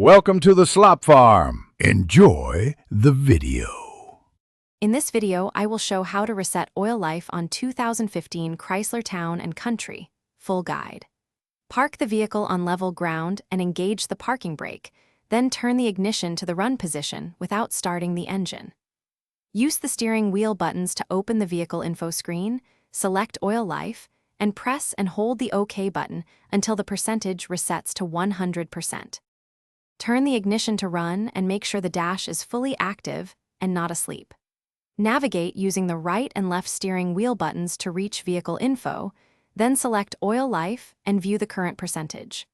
Welcome to the Slop Farm. Enjoy the video. In this video, I will show how to reset oil life on 2015 Chrysler Town and Country. Full guide. Park the vehicle on level ground and engage the parking brake, then turn the ignition to the run position without starting the engine. Use the steering wheel buttons to open the vehicle info screen, select oil life, and press and hold the OK button until the percentage resets to 100%. Turn the ignition to run and make sure the dash is fully active and not asleep. Navigate using the right and left steering wheel buttons to reach vehicle info, then select oil life and view the current percentage.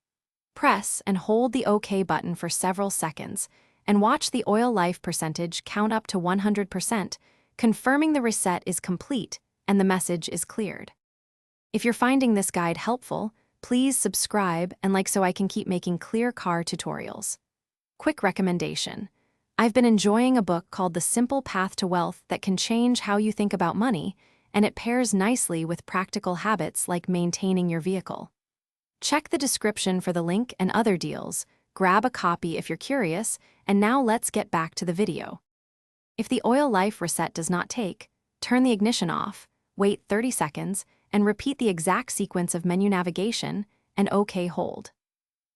Press and hold the OK button for several seconds and watch the oil life percentage count up to 100%, confirming the reset is complete and the message is cleared. If you're finding this guide helpful, please subscribe and like so I can keep making clear car tutorials. Quick recommendation. I've been enjoying a book called The Simple Path to Wealth that can change how you think about money, and it pairs nicely with practical habits like maintaining your vehicle. Check the description for the link and other deals, grab a copy if you're curious, and now let's get back to the video. If the oil life reset does not take, turn the ignition off, wait 30 seconds, and repeat the exact sequence of menu navigation and OK hold.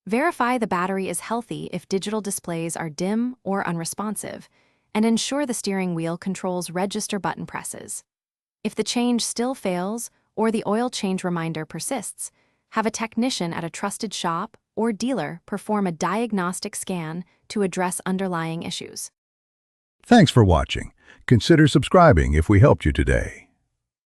Verify the battery is healthy if digital displays are dim or unresponsive, and ensure the steering wheel controls register button presses. If the change still fails or the oil change reminder persists, have a technician at a trusted shop or dealer perform a diagnostic scan to address underlying issues. Thanks for watching. Consider subscribing if we helped you today.